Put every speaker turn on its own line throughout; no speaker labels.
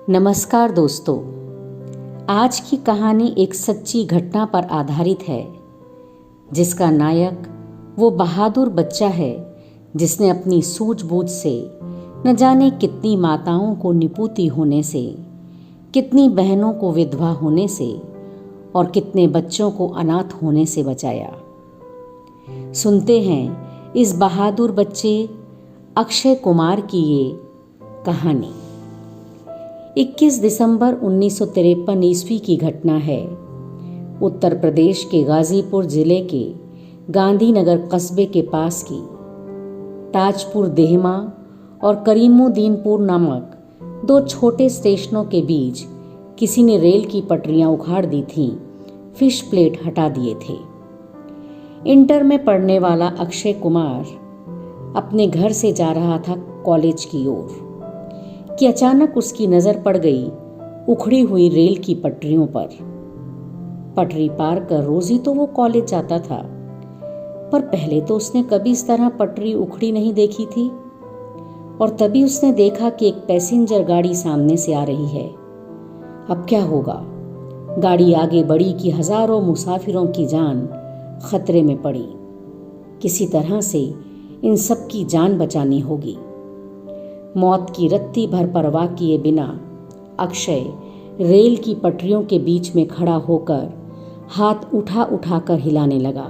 नमस्कार दोस्तों, आज की कहानी एक सच्ची घटना पर आधारित है, जिसका नायक वो बहादुर बच्चा है जिसने अपनी सूझबूझ से न जाने कितनी माताओं को निपुती होने से, कितनी बहनों को विधवा होने से और कितने बच्चों को अनाथ होने से बचाया। सुनते हैं इस बहादुर बच्चे अक्षय कुमार की ये कहानी। 21 दिसंबर 1953 ईस्वी की घटना है। उत्तर प्रदेश के गाजीपुर जिले के गांधीनगर कस्बे के पास की ताजपुर देहमा और करीमुद्दीनपुर नामक दो छोटे स्टेशनों के बीच किसी ने रेल की पटरियां उखाड़ दी थीं, फिश प्लेट हटा दिए थे। इंटर में पढ़ने वाला अक्षय कुमार अपने घर से जा रहा था कॉलेज की ओर कि अचानक उसकी नजर पड़ गई उखड़ी हुई रेल की पटरियों पर। पटरी पार कर रोज ही तो वो कॉलेज जाता था, पर पहले तो उसने कभी इस तरह पटरी उखड़ी नहीं देखी थी। और तभी उसने देखा कि एक पैसेंजर गाड़ी सामने से आ रही है। अब क्या होगा? गाड़ी आगे बढ़ी कि हजारों मुसाफिरों की जान खतरे में पड़ी। किसी तरह से इन सब की जान बचानी होगी। मौत की रत्ती भर परवाह किए बिना अक्षय रेल की पटरियों के बीच में खड़ा होकर हाथ उठा उठाकर हिलाने लगा,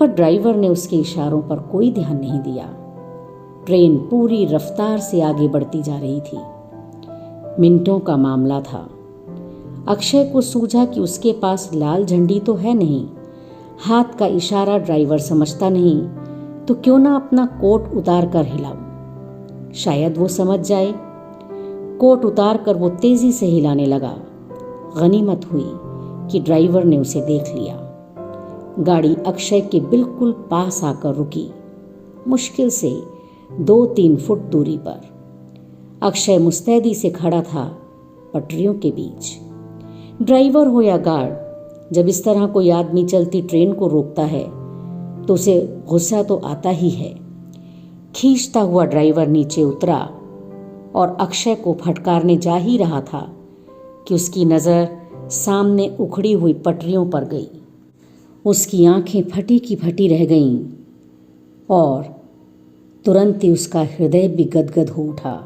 पर ड्राइवर ने उसके इशारों पर कोई ध्यान नहीं दिया। ट्रेन पूरी रफ्तार से आगे बढ़ती जा रही थी। मिनटों का मामला था। अक्षय को सूझा कि उसके पास लाल झंडी तो है नहीं, हाथ का इशारा ड्राइवर समझता नहीं, तो क्यों ना अपना कोट उतार कर हिलाऊं, शायद वो समझ जाए। कोट उतार कर वो तेजी से हिलाने लगा। गनीमत हुई कि ड्राइवर ने उसे देख लिया। गाड़ी अक्षय के बिल्कुल पास आकर रुकी, मुश्किल से 2-3 फुट दूरी पर। अक्षय मुस्तैदी से खड़ा था पटरियों के बीच। ड्राइवर हो या गार्ड, जब इस तरह कोई आदमी चलती ट्रेन को रोकता है तो उसे गुस्सा तो आता ही है। खींचता हुआ ड्राइवर नीचे उतरा और अक्षय को फटकारने जा ही रहा था कि उसकी नज़र सामने उखड़ी हुई पटरियों पर गई। उसकी आंखें फटी की फटी रह गईं और तुरंत ही उसका हृदय भी गदगद हो उठा।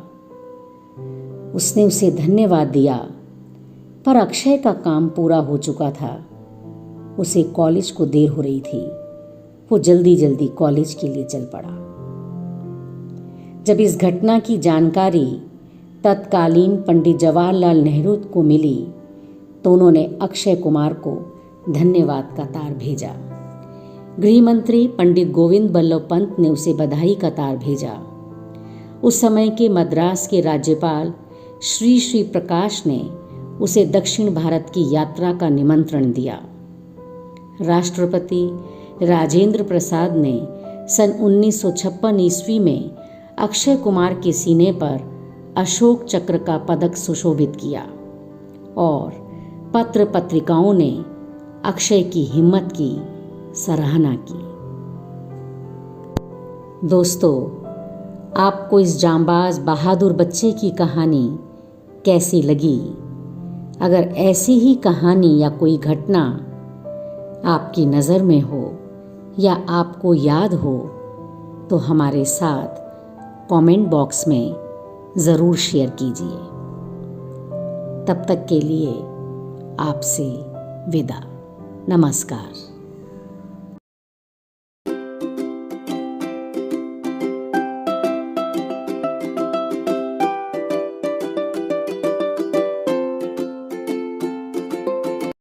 उसने उसे धन्यवाद दिया, पर अक्षय का काम पूरा हो चुका था। उसे कॉलेज को देर हो रही थी। वो जल्दी जल्दी कॉलेज के लिए चल पड़ा। जब इस घटना की जानकारी तत्कालीन पंडित जवाहरलाल नेहरू को मिली तो उन्होंने अक्षय कुमार को धन्यवाद का तार भेजा। गृह मंत्री पंडित गोविंद बल्लभ पंत ने उसे बधाई का तार भेजा। उस समय के मद्रास के राज्यपाल श्री श्री प्रकाश ने उसे दक्षिण भारत की यात्रा का निमंत्रण दिया। राष्ट्रपति राजेंद्र प्रसाद ने सन 1956 ईस्वी में अक्षय कुमार के सीने पर अशोक चक्र का पदक सुशोभित किया और पत्र पत्रिकाओं ने अक्षय की हिम्मत की सराहना की। दोस्तों, आपको इस जांबाज बहादुर बच्चे की कहानी कैसी लगी? अगर ऐसी ही कहानी या कोई घटना आपकी नज़र में हो या आपको याद हो तो हमारे साथ कमेंट बॉक्स में ज़रूर शेयर कीजिए। तब तक के लिए आपसे विदा। नमस्कार।